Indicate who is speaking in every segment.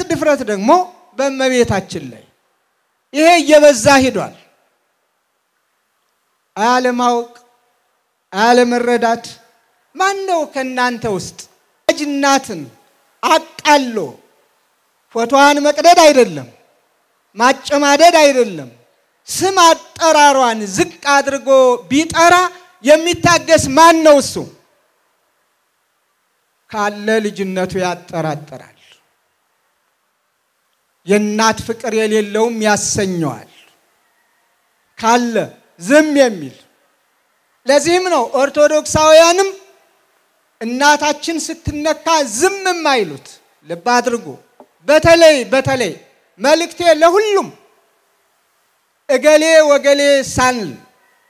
Speaker 1: ድፍረት ደግሞ በእመቤታችን ላይ ይሄ እየበዛ ሄዷል። አለማወቅ አለመረዳት ማን ነው ከናንተ ውስጥ አጅናትን አቃሎ ፎቶዋን መቅደድ አይደለም ማጨማደድ አይደለም ስም አጠራሯን ዝቅ አድርጎ ቢጠራ የሚታገስ ማን ነው እሱ? ካለ ልጅነቱ ያጠራጠራል። የእናት ፍቅር የሌለውም ያሰኘዋል ካለ ዝም የሚል። ለዚህም ነው ኦርቶዶክሳውያንም እናታችን ስትነካ ዝም የማይሉት። ልብ አድርጉ። በተለይ መልእክቴ ለሁሉም እገሌ ወገሌ ሳንል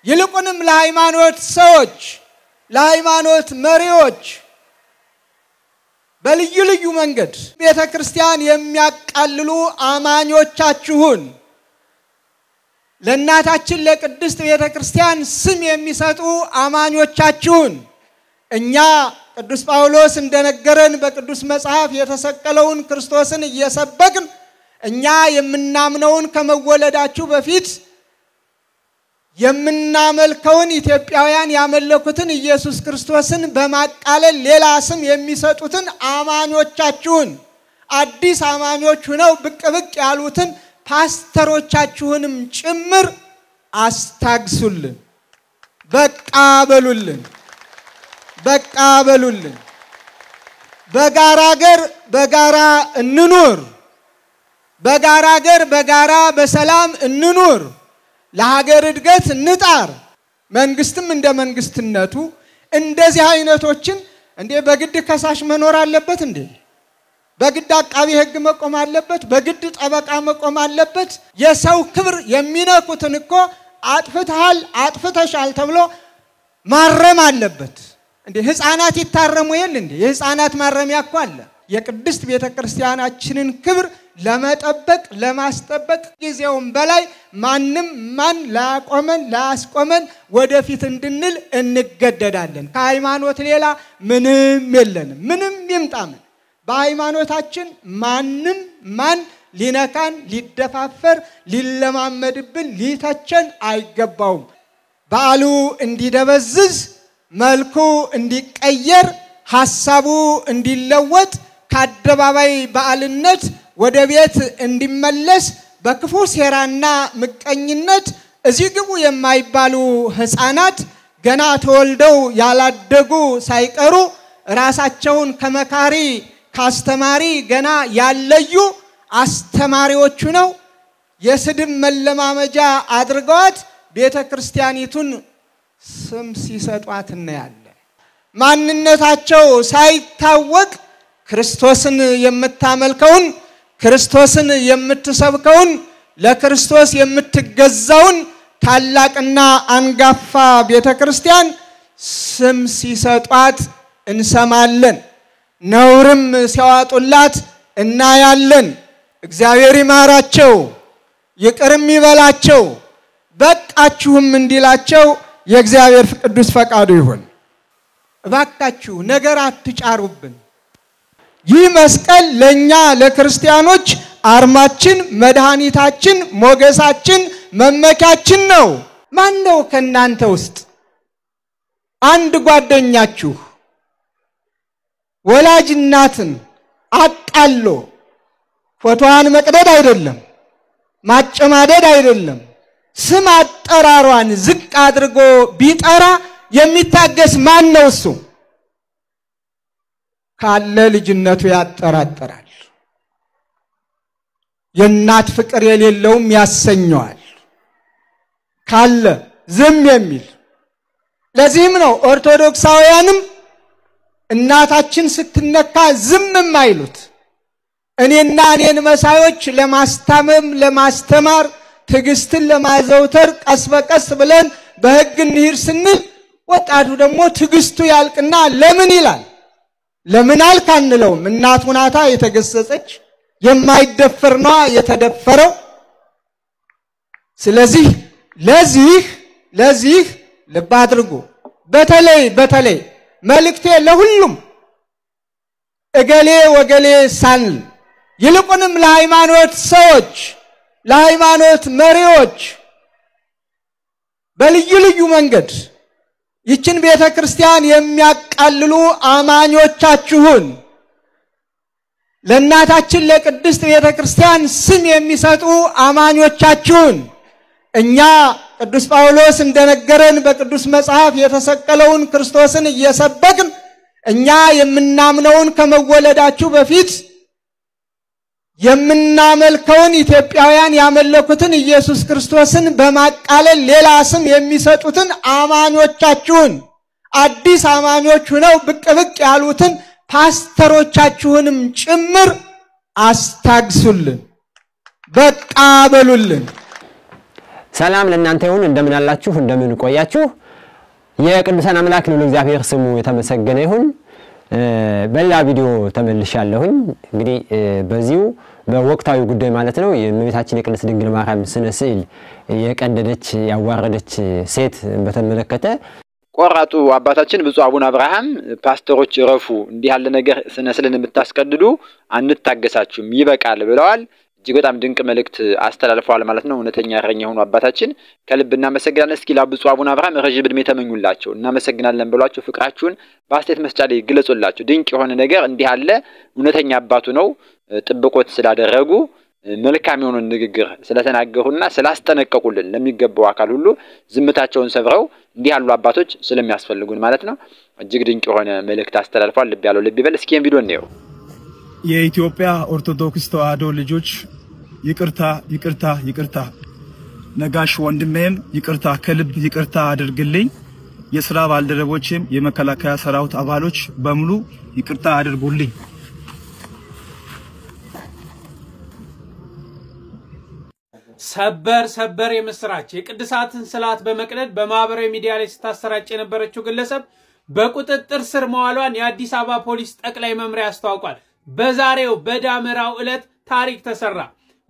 Speaker 1: ይልቁንም ለሃይማኖት ሰዎች ለሃይማኖት መሪዎች በልዩ መንገድ ቤተክርስቲያን የሚያቃልሉ አማኞቻችሁን ለእናታችን ለቅድስት ቤተክርስቲያን ስም የሚሰጡ አማኞቻችሁን እኛ ቅዱስ ጳውሎስ እንደነገረን በቅዱስ መጽሐፍ የተሰቀለውን ክርስቶስን እየሰበክን እኛ የምናምነውን ከመወለዳችሁ በፊት የምናመልከውን ኢትዮጵያውያን ያመለኩትን ኢየሱስ ክርስቶስን በማቃለል ሌላ ስም የሚሰጡትን አማኞቻችሁን አዲስ አማኞች ሆነው ብቅ ያሉትን ፓስተሮቻችሁንም ጭምር አስታግሱልን። በቃ በሉልን። በጋራ ሀገር በጋራ እንኑር። በጋራ ሀገር በጋራ በሰላም እንኑር። ለሀገር እድገት እንጣር። መንግስትም እንደ መንግስትነቱ እንደዚህ አይነቶችን እንዴ በግድ ከሳሽ መኖር አለበት እንዴ? በግድ አቃቢ ህግ መቆም አለበት? በግድ ጠበቃ መቆም አለበት? የሰው ክብር የሚነኩትን እኮ አጥፍተሃል አጥፍተሻል ተብሎ ማረም አለበት እንዴ? ህፃናት ይታረሙ የለ እንዴ? የህፃናት ማረሚያ እኮ አለ። የቅድስት ቤተክርስቲያናችንን ክብር ለመጠበቅ ለማስጠበቅ ጊዜውን በላይ ማን ላያስቆመን ወደፊት እንድንል እንገደዳለን። ከሃይማኖት ሌላ ምንም የለንም። ምንም ይምጣምን በሃይማኖታችን ማን ሊነካን ሊደፋፈር ሊለማመድብን ሊተቸን አይገባውም። በዓሉ እንዲደበዝዝ መልኩ እንዲቀየር ሐሳቡ እንዲለወጥ ከአደባባይ በዓልነት ወደ ቤት እንዲመለስ በክፉ ሴራና ምቀኝነት እዚህ ግቡ የማይባሉ ህፃናት ገና ተወልደው ያላደጉ ሳይቀሩ ራሳቸውን ከመካሪ ካስተማሪ ገና ያለዩ አስተማሪዎቹ ነው የስድብ መለማመጃ አድርገዋት ቤተክርስቲያኒቱን ስም ሲሰጧት እናያለን። ማንነታቸው ሳይታወቅ ክርስቶስን የምታመልከውን ክርስቶስን የምትሰብከውን ለክርስቶስ የምትገዛውን ታላቅና አንጋፋ ቤተክርስቲያን ስም ሲሰጧት እንሰማለን። ነውርም ሲያዋጡላት እናያለን። እግዚአብሔር ይማራቸው ይቅርም ይበላቸው በቃችሁም እንዲላቸው የእግዚአብሔር ቅዱስ ፈቃዱ ይሁን። እባካችሁ ነገር አትጫሩብን። ይህ መስቀል ለኛ ለክርስቲያኖች አርማችን መድኃኒታችን ሞገሳችን መመኪያችን ነው። ማን ነው ከናንተ ውስጥ አንድ ጓደኛችሁ ወላጅ እናትን አቃሎ ፎቶዋን መቅደድ አይደለም ማጨማደድ አይደለም ስም አጠራሯን ዝቅ አድርጎ ቢጠራ የሚታገስ ማን ነው እሱ? ካለ ልጅነቱ ያጠራጠራል። የእናት ፍቅር የሌለውም ያሰኘዋል ካለ ዝም የሚል። ለዚህም ነው ኦርቶዶክሳውያንም እናታችን ስትነካ ዝም የማይሉት። እኔን መሳዮች ለማስታመም ለማስተማር ትግስትን ለማዘውተር ቀስ በቀስ ብለን በህግ እንሂድ ስንል ወጣቱ ደግሞ ትግስቱ ያልቅና ለምን ይላል። ለምን አልካንለውም። እናቱ ናታ የተገሰጸች የማይደፈር ነው የተደፈረው። ስለዚህ ለዚህ ልብ አድርጉ። በተለይ መልእክቴ ለሁሉም እገሌ ወገሌ ሳንል ይልቁንም ለሃይማኖት ሰዎች ለሃይማኖት መሪዎች በልዩ ልዩ መንገድ ይችን ቤተክርስቲያን የሚያቃልሉ አማኞቻችሁን ለእናታችን ለቅድስት ቤተክርስቲያን ስም የሚሰጡ አማኞቻችሁን እኛ ቅዱስ ጳውሎስ እንደነገረን በቅዱስ መጽሐፍ የተሰቀለውን ክርስቶስን እየሰበክን እኛ የምናምነውን ከመወለዳችሁ በፊት የምናመልከውን ኢትዮጵያውያን ያመለኩትን ኢየሱስ ክርስቶስን በማቃለል ሌላ ስም የሚሰጡትን አማኞቻችሁን አዲስ አማኞች ሆነው ብቅ ያሉትን ፓስተሮቻችሁንም ጭምር አስታግሱልን፣ በቃ በሉልን።
Speaker 2: ሰላም ለእናንተ ይሁን። እንደምን አላችሁ? እንደምን ቆያችሁ? የቅዱሳን አምላክ ልዑል እግዚአብሔር ስሙ የተመሰገነ ይሁን። በሌላ ቪዲዮ ተመልሻለሁኝ። እንግዲህ በዚሁ በወቅታዊ ጉዳይ ማለት ነው የእመቤታችን የቅድስት ድንግል ማርያም ስነ ስዕል የቀደደች ያዋረደች ሴት በተመለከተ ቆራጡ አባታችን ብፁዕ አቡነ አብርሃም ፓስተሮች ረፉ እንዲህ ያለ ነገር ስነ ስዕልን የምታስቀድዱ አንታገሳችሁም ይበቃል ብለዋል። እጅግ በጣም ድንቅ መልእክት አስተላልፈዋል ማለት ነው። እውነተኛ እረኛ ሆኑ አባታችን ከልብ እናመሰግናለን። እስኪ ለብፁዕ አቡነ አብርሃም ረጅም ዕድሜ ተመኙላቸው። እናመሰግናለን ብሏቸው ፍቅራችሁን በአስተያየት መስጫ ላይ ግለጹላቸው። ድንቅ የሆነ ነገር እንዲህ ያለ እውነተኛ አባቱ ነው ጥብቆት ስላደረጉ መልካም የሆነ ንግግር ስለተናገሩና ስላስጠነቀቁልን ለሚገባው አካል ሁሉ ዝምታቸውን ሰብረው እንዲህ ያሉ አባቶች ስለሚያስፈልጉን ማለት ነው እጅግ ድንቅ የሆነ መልእክት አስተላልፈዋል። ልብ ያለው ልብ ይበል። እስኪ ቪዲዮ እንየው።
Speaker 3: የኢትዮጵያ ኦርቶዶክስ ተዋሕዶ ልጆች ይቅርታ ይቅርታ ይቅርታ። ነጋሽ ወንድሜም ይቅርታ ከልብ ይቅርታ አድርግልኝ። የሥራ ባልደረቦችም የመከላከያ ሰራዊት አባሎች በሙሉ ይቅርታ አድርጉልኝ።
Speaker 4: ሰበር የምስራች የቅድሳትን ስላት በመቅደድ በማህበራዊ ሚዲያ ላይ ስታሰራጭ የነበረችው ግለሰብ በቁጥጥር ስር መዋሏን የአዲስ አበባ ፖሊስ ጠቅላይ መምሪያ አስታውቋል። በዛሬው በዳመራው ዕለት ታሪክ ተሰራ።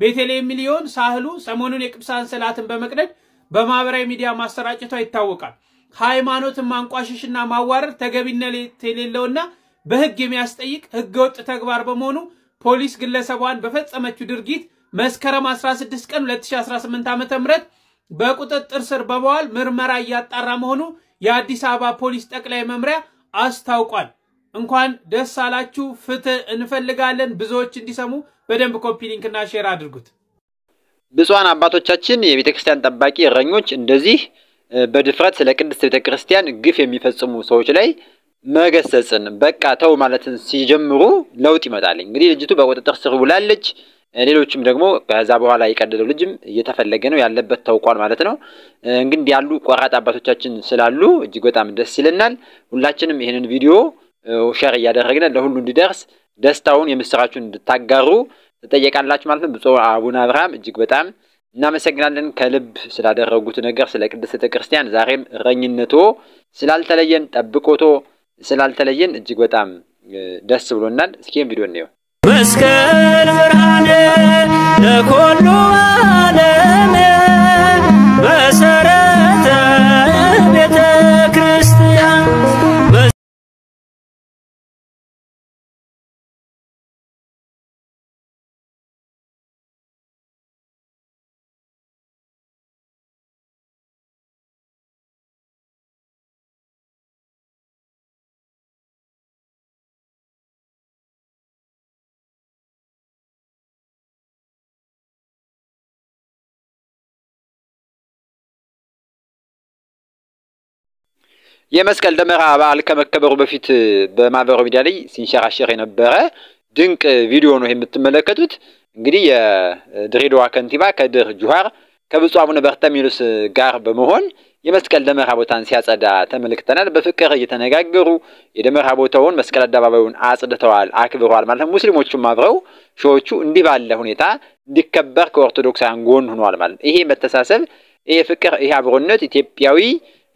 Speaker 4: ቤተልሔም ሚሊዮን ሳህሉ ሰሞኑን የቅዱሳን ስላትን በመቅደድ በማህበራዊ ሚዲያ ማሰራጨቷ ይታወቃል። ሃይማኖትን ማንቋሸሽና ማዋረድ ተገቢነት የሌለውና በህግ የሚያስጠይቅ ህገወጥ ተግባር በመሆኑ ፖሊስ ግለሰቧን በፈጸመችው ድርጊት መስከረም 16 ቀን 2018 ዓ.ም በቁጥጥር ስር በመዋል ምርመራ እያጣራ መሆኑ የአዲስ አበባ ፖሊስ ጠቅላይ መምሪያ አስታውቋል። እንኳን ደስ አላችሁ። ፍትህ እንፈልጋለን። ብዙዎች እንዲሰሙ በደንብ ኮፒ ሊንክና ሼር አድርጉት።
Speaker 2: ብፁዓን አባቶቻችን የቤተክርስቲያን ጠባቂ እረኞች እንደዚህ በድፍረት ስለ ቅድስት ቤተክርስቲያን ግፍ የሚፈጽሙ ሰዎች ላይ መገሰጽን በቃ ተው ማለትን ሲጀምሩ ለውጥ ይመጣል። እንግዲህ ልጅቱ በቁጥጥር ስር ውላለች። ሌሎችም ደግሞ ከዛ በኋላ የቀደደው ልጅም እየተፈለገ ነው ያለበት ታውቋል ማለት ነው። እንግዲህ ያሉ ቆራጥ አባቶቻችን ስላሉ እጅግ በጣም ደስ ይለናል። ሁላችንም ይሄንን ቪዲዮ ሼር እያደረግን ለሁሉ እንዲደርስ ደስታውን የምስራቹን እንድታጋሩ ተጠየቃላችሁ ማለት ነው። ብፁዕ አቡነ አብርሃም እጅግ በጣም እናመሰግናለን ከልብ ስላደረጉት ነገር ስለ ቅድስት ቤተክርስቲያን ዛሬም እረኝነቶ ስላልተለየን ጠብቆቶ ስላልተለየን እጅግ በጣም ደስ ብሎናል። እስኪ ቪዲዮ እንየው። መስቀል ብርሃነ ለኩሉ ዓለም መሰረተ ቤተ ክርስቲያን የመስቀል ደመራ በዓል ከመከበሩ በፊት በማህበራዊ ሚዲያ ላይ ሲንሸራሸር የነበረ ድንቅ ቪዲዮ ነው የምትመለከቱት። እንግዲህ የድሬዳዋ ከንቲባ ከድር ጁሃር ከብፁዕ አቡነ በርተሚሎስ ጋር በመሆን የመስቀል ደመራ ቦታን ሲያጸዳ ተመልክተናል። በፍቅር እየተነጋገሩ የደመራ ቦታውን መስቀል አደባባዩን አጽድተዋል፣ አክብረዋል ማለት ነው። ሙስሊሞቹም አብረው ሾዎቹ እንዲህ ባለ ሁኔታ እንዲከበር ከኦርቶዶክሳውያን ጎን ሆነዋል ማለት ነው። ይሄ መተሳሰብ፣ ይሄ ፍቅር፣ ይሄ አብሮነት ኢትዮጵያዊ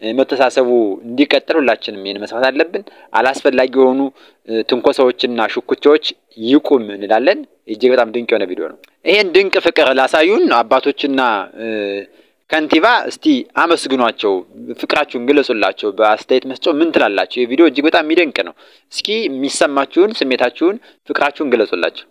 Speaker 2: መተሳሰቡ እንዲቀጥል ሁላችንም ይሄን መስራት አለብን። አላስፈላጊ የሆኑ ትንኮሳዎችና ሹክቻዎች ይቁም እንላለን። እጅግ በጣም ድንቅ የሆነ ቪዲዮ ነው። ይሄን ድንቅ ፍቅር ላሳዩን አባቶችና ከንቲባ እስቲ አመስግኗቸው፣ ፍቅራችሁን ግለጹላቸው። በአስተያየት መስጫው ምን ትላላችሁ? ይሄ ቪዲዮ እጅግ በጣም የሚደንቅ ነው። እስኪ የሚሰማችሁን ስሜታችሁን ፍቅራችሁን ግለጹላቸው።